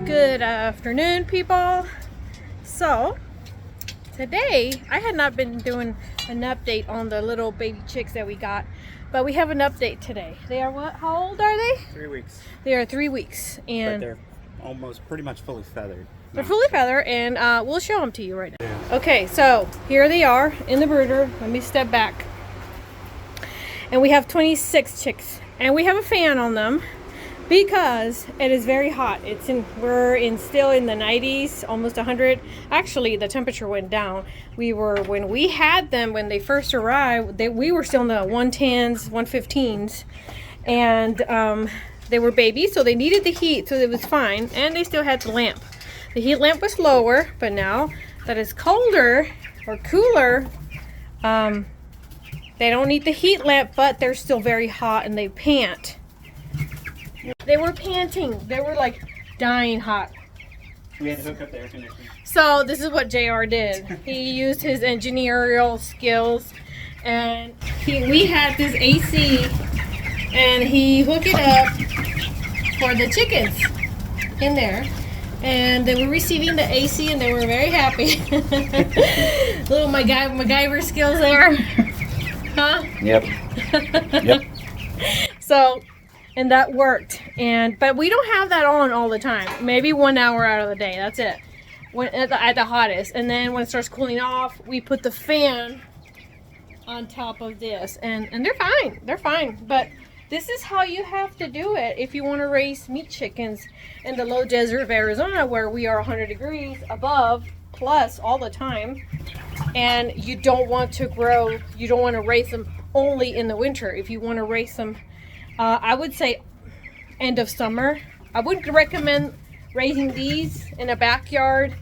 Good afternoon, people. So today I had not been doing an update on the little baby chicks that we got, but we have an update today. They are what? How old are they? 3 weeks. They are 3 weeks, and but they're almost pretty much fully feathered. They're fully feathered, and we'll show them to you right now. Yeah. Okay, so here they are in the brooder. Let me step back. And we have 26 chicks, and we have a fan on them because it is very hot. We're still in the 90s, almost 100. Actually, the temperature went down. When we had them, when they first arrived, we were still in the 110s, 115s, and they were babies, so they needed the heat, so it was fine, and they still had the lamp. The heat lamp was lower, but now that it's colder or cooler, they don't need the heat lamp, but they're still very hot and they pant. They were panting. They were like dying hot. We had to hook up the air conditioning. So this is what JR did. He used his engineering skills, and we had this AC, and he hooked it up for the chickens in there. And they were receiving the AC, and they were very happy. Little MacGyver skills there. Huh? Yep. Yep. So, and that worked. But we don't have that on all the time. Maybe 1 hour out of the day. That's it. At the hottest. And then when it starts cooling off, we put the fan on top of this. And they're fine. They're fine. But this is how you have to do it if you want to raise meat chickens in the low desert of Arizona, where we are 100 degrees above plus all the time. And you don't want to raise them only in the winter. If you want to raise them, I would say end of summer. I wouldn't recommend raising these in a backyard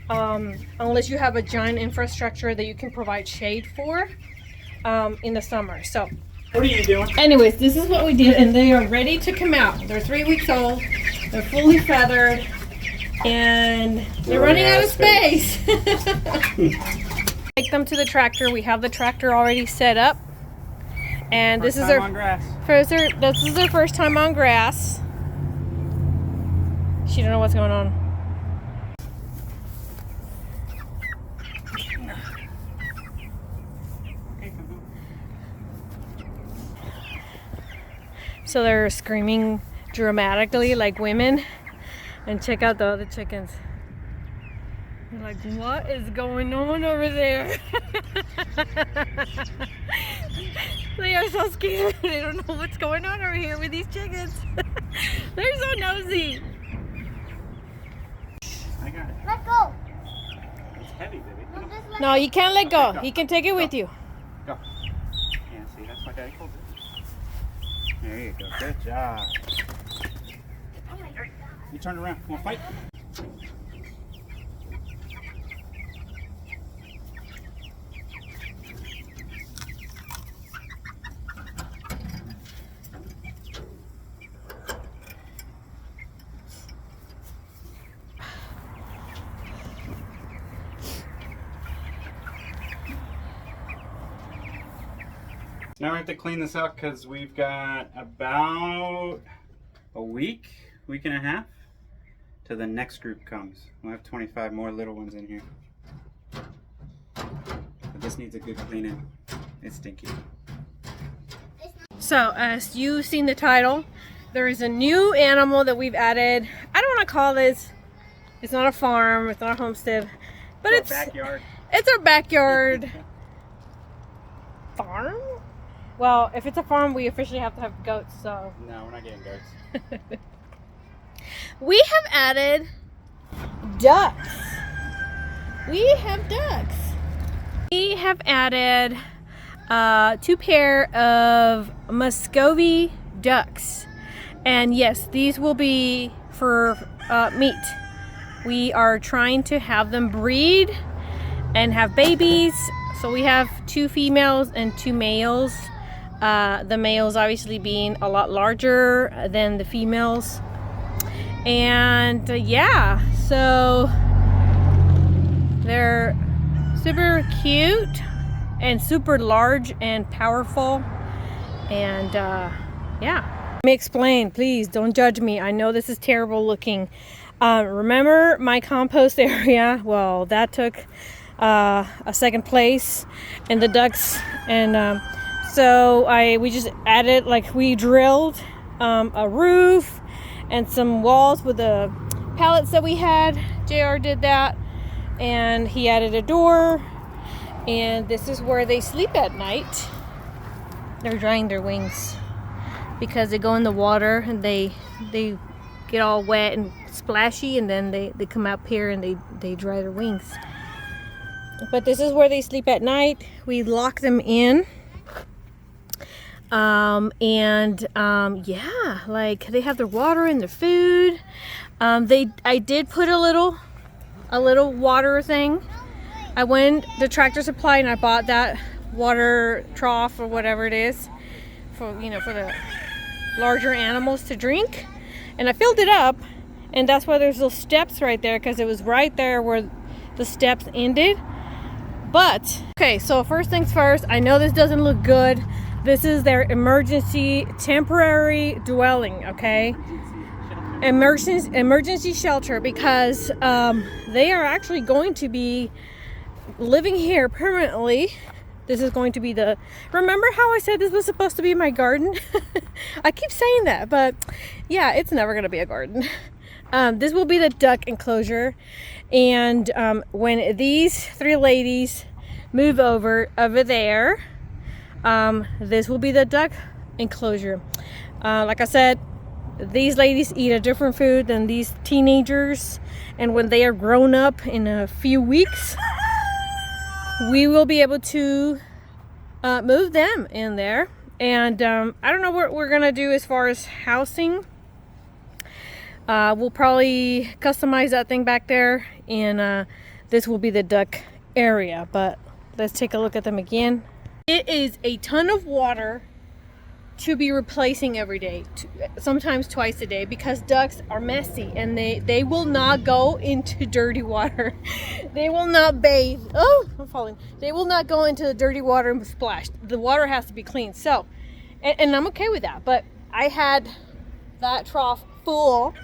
unless you have a giant infrastructure that you can provide shade for in the summer. So what are you doing? Anyways, this is what we did, and they are ready to come out. They're 3 weeks old. They're fully feathered, and they're running out of space. Take them to the tractor. We have the tractor already set up, and this is their first time on grass. She don't know what's going on. So they're screaming dramatically like women, and check out the other chickens. They're like, what is going on over there? They are so scared. They don't know what's going on over here with these chickens. They're so nosy. I got it. Let go. It's heavy, baby. No, you can't let go. He can take it with you. Go. Yeah, see, that's what Daddy called it. There you go. Good job. You turn around. Want to fight? Now we have to clean this out because we've got about a week and a half till the next group comes. We'll have 25 more little ones in here. But this needs a good cleaning. It's stinky. So, as you've seen the title, there is a new animal that we've added. I don't want to call this, it's not a farm, it's not a homestead, but it's our backyard. It's our backyard farm? Well, if it's a farm, we officially have to have goats, so. No, we're not getting goats. We have added ducks. We have ducks. We have added 2 pair of Muscovy ducks. And yes, these will be for meat. We are trying to have them breed and have babies. So we have 2 females and 2 males. The males obviously being a lot larger than the females. And yeah, so they're super cute and super large and powerful. And yeah, let me explain, please don't judge me. I know this is terrible looking. Remember my compost area? Well, that took a second place, and the ducks, and so we just added, like, we drilled a roof and some walls with the pallets that we had. JR did that, and he added a door, and this is where they sleep at night. They're drying their wings because they go in the water and they get all wet and splashy, and then they come up here and they dry their wings. But this is where they sleep at night. We lock them in. Yeah, like, they have their water and their food. I did put a little water thing. I went to Tractor Supply and I bought that water trough or whatever it is for the larger animals to drink, and I filled it up, and that's why there's those steps right there, because it was right there where the steps ended. But okay, so first things first, I know this doesn't look good. This is their emergency temporary dwelling, okay? Emergency shelter, because they are actually going to be living here permanently. This is going to be remember how I said this was supposed to be my garden? I keep saying that, but yeah, it's never going to be a garden. This will be the duck enclosure, and when these three ladies move over there, this will be the duck enclosure. Like I said, these ladies eat a different food than these teenagers, and when they are grown up in a few weeks, we will be able to move them in there. And I don't know what we're gonna do as far as housing. We'll probably customize that thing back there, and this will be the duck area. But let's take a look at them again. It is a ton of water to be replacing every day, sometimes twice a day, because ducks are messy and they will not go into dirty water. They will not bathe. Oh, I'm falling. They will not go into the dirty water and splash. The water has to be clean. So, and I'm okay with that. But I had that trough full.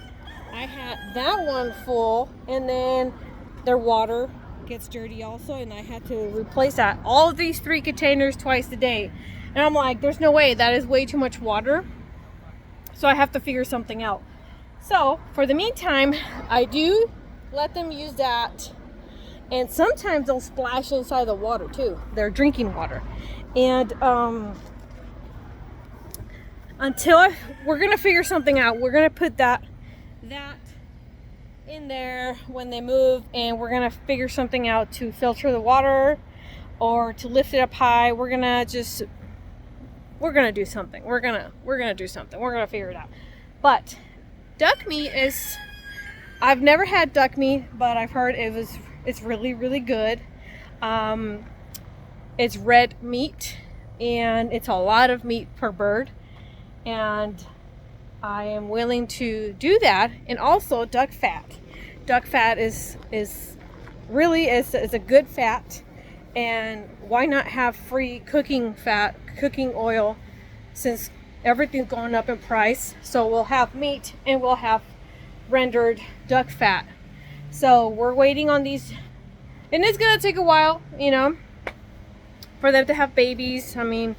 I had that one full, and then their water gets dirty also, and I had to replace that. All of these 3 containers twice a day. And I'm like, there's no way, that is way too much water. So I have to figure something out. So for the meantime, I do let them use that. And sometimes they'll splash inside the water too. They're drinking water. And we're gonna figure something out. We're gonna put that in there when they move, and we're gonna figure something out to filter the water or to lift it up high. We're gonna do something. We're gonna do something. We're gonna figure it out. But duck meat is, I've never had duck meat, but I've heard it's really, really good. It's red meat, and it's a lot of meat per bird, and I am willing to do that. And also duck fat. Duck fat is really a good fat. And why not have free cooking fat, cooking oil, since everything's going up in price? So we'll have meat and we'll have rendered duck fat. So we're waiting on these, and it's gonna take a while, for them to have babies. I mean,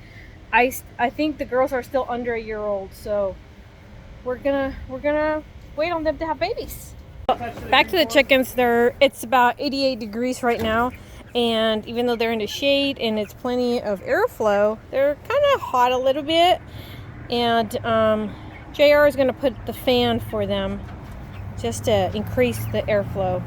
I think the girls are still under a year old, so we're gonna wait on them to have babies. Back to the chickens. It's about 88 degrees right now. And even though they're in the shade and it's plenty of airflow, they're kind of hot a little bit. And JR is going to put the fan for them just to increase the airflow.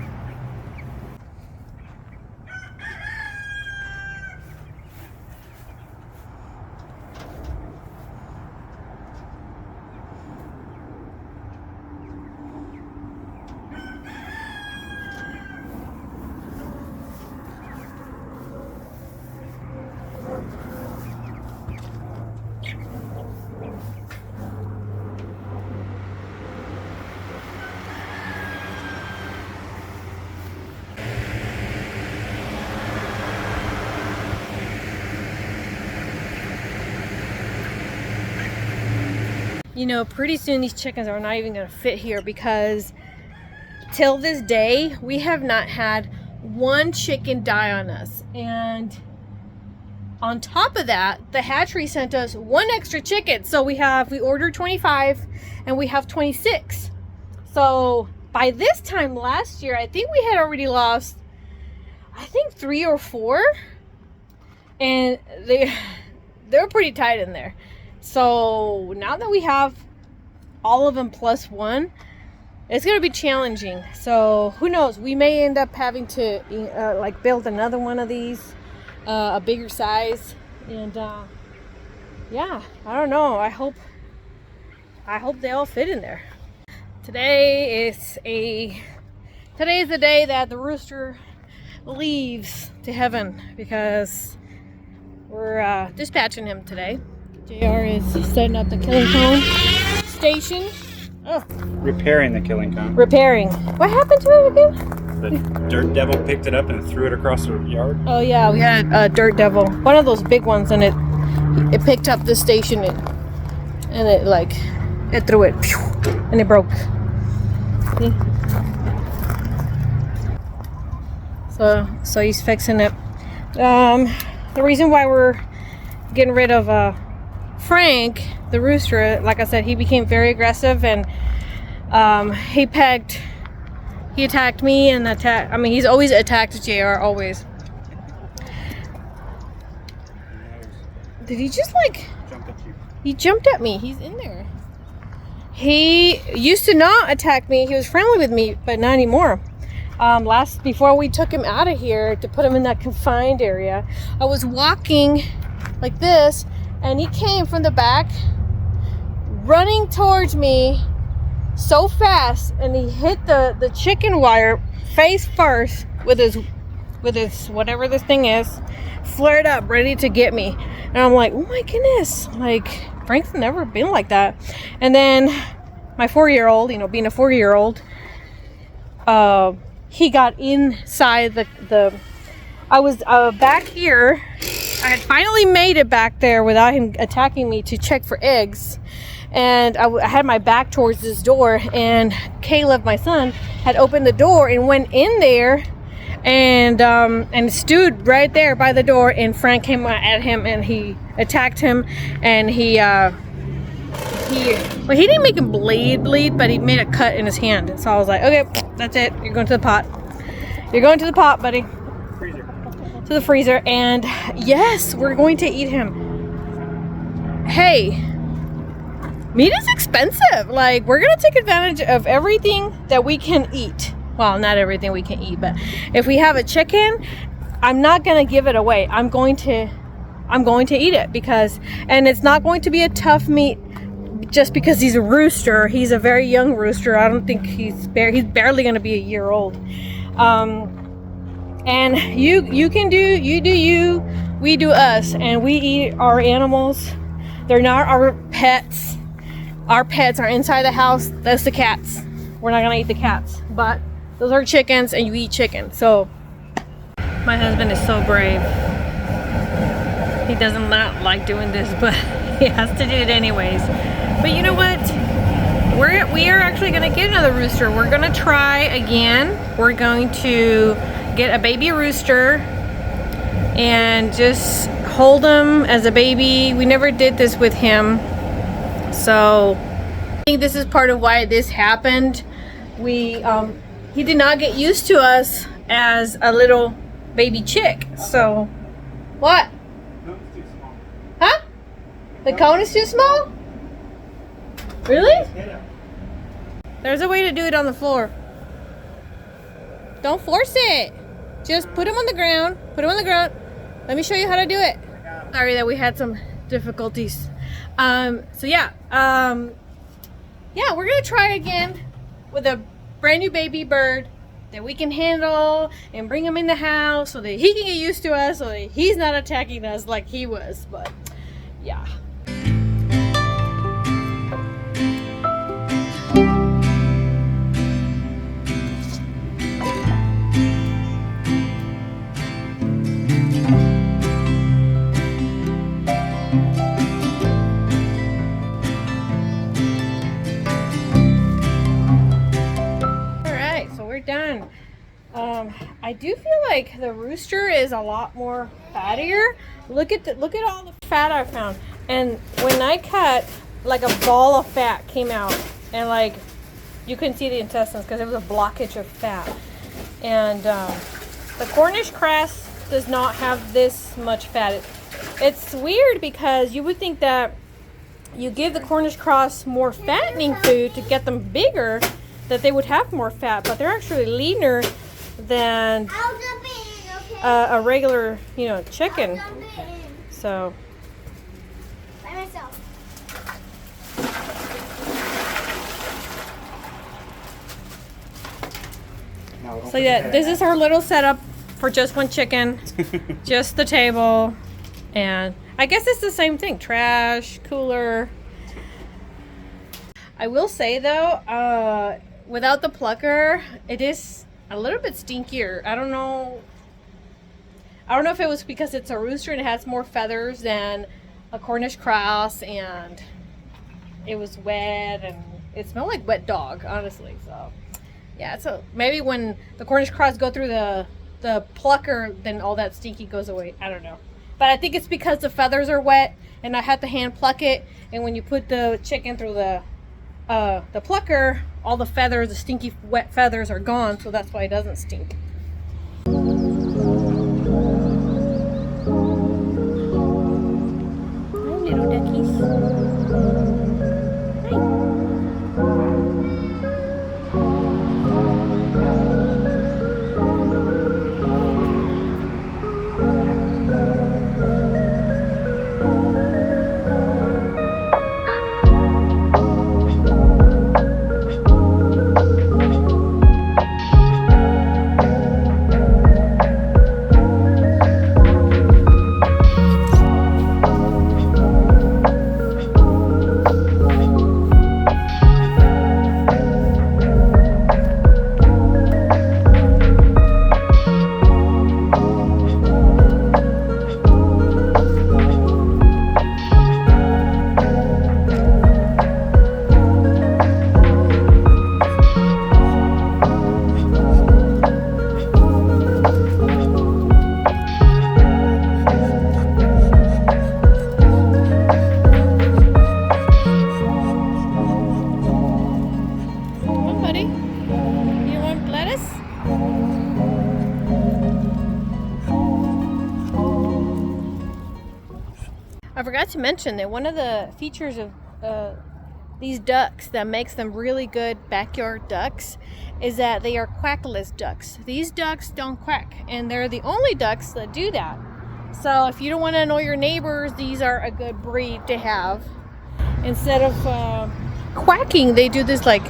Pretty soon these chickens are not even going to fit here, because till this day, we have not had one chicken die on us. And on top of that, the hatchery sent us one extra chicken. So we ordered 25 and we have 26. So by this time last year, I think we had already lost, I think 3 or 4. And they're pretty tight in there. So now that we have all of them plus one, it's going to be challenging. So who knows? We may end up having to like build another one of these, a bigger size. And yeah, I don't know. I hope they all fit in there. Today is the day that the rooster leaves to heaven, because we're dispatching him today. JR is setting up the killing cone station. Oh. Repairing the killing cone. Repairing. What happened to it again? The dirt devil picked it up and threw it across the yard. Oh yeah, we had a dirt devil, one of those big ones, and it picked up the station and it threw it and it broke. See? So he's fixing it. The reason why we're getting rid of Frank, the rooster, like I said, he became very aggressive, and he attacked me and he's always attacked JR, always. Did he just Jump at you? He jumped at me. He's in there. He used to not attack me. He was friendly with me, but not anymore. Before we took him out of here to put him in that confined area, I was walking like this, and he came from the back, running towards me so fast, and he hit the chicken wire face first with his whatever this thing is, flared up, ready to get me. And I'm like, oh my goodness, like Frank's never been like that. And then my 4-year-old, being a 4-year-old, he got inside I was back here. I had finally made it back there without him attacking me to check for eggs. And I had my back towards this door, and Caleb, my son, had opened the door and went in there and stood right there by the door, and Frank came at him and he attacked him, and he didn't make him bleed, but he made a cut in his hand. So I was like, okay, that's it. You're going to the pot. You're going to the pot, buddy. Freezer. To the freezer. And yes, we're going to eat him. Hey, meat is expensive. Like, we're going to take advantage of everything that we can eat. Well, not everything we can eat, but if we have a chicken, I'm not going to give it away. I'm going to eat it, and it's not going to be a tough meat just because he's a rooster. He's a very young rooster. I don't think he's barely going to be a year old. And you do you, we do us, and we eat our animals. They're not our pets. Our pets are inside the house. That's the cats. We're not gonna eat the cats, but those are chickens, and you eat chicken. So my husband is so brave. He does not like doing this, but he has to do it anyways. But you know what? We are actually gonna get another rooster. We're gonna try again. We're going to get a baby rooster and just hold him as a baby. We never did this with him, so I think this is part of why this happened. He did not get used to us as a little baby chick. So what? Huh? The cone is too small? Really? There's a way to do it on the floor. Don't force it. Just put him on the ground. Put him on the ground. Let me show you how to do it. Sorry that we had some difficulties. So yeah, we're gonna try again with a brand new baby bird that we can handle and bring him in the house so that he can get used to us, so that he's not attacking us like he was. But yeah. I do feel like the rooster is a lot more fattier. Look at all the fat I found. And when I cut, like a ball of fat came out, and like you couldn't see the intestines because it was a blockage of fat. And the Cornish cress does not have this much fat. It's weird because you would think that you give the Cornish cross more fattening food to get them bigger, that they would have more fat, but they're actually leaner than a regular, chicken. So by myself. So yeah, this is our little setup for just one chicken, just the table, and I guess it's the same thing, trash, cooler. I will say though, without the plucker, it is a little bit stinkier. I don't know if it was because it's a rooster and it has more feathers than a Cornish cross, and it was wet and it smelled like wet dog, honestly. So yeah, so maybe when the Cornish cross go through the plucker, then all that stinky goes away. I don't know. But I think it's because the feathers are wet and I had to hand pluck it, and when you put the chicken through the plucker, all the feathers, the stinky wet feathers are gone, so that's why it doesn't stink. Hi, little duckies. Hi. I forgot to mention that one of the features of these ducks that makes them really good backyard ducks is that they are quackless ducks. These ducks don't quack, and they're the only ducks that do that. So if you don't want to annoy your neighbors, these are a good breed to have. Instead of quacking, they do this like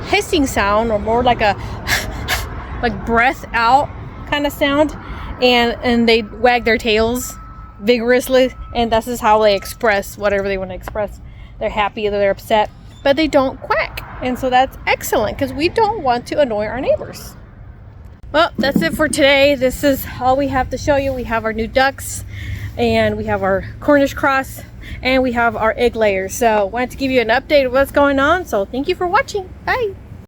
hissing sound, or more like a like breath out kind of sound, and they wag their tails vigorously, and this is how they express whatever they want to express. They're happy or they're upset, but they don't quack, and so that's excellent because we don't want to annoy our neighbors. Well, that's it for today. This is all we have to show you. We have our new ducks, and we have our Cornish cross, and we have our egg layers. So wanted to give you an update of what's going on. So thank you for watching. Bye.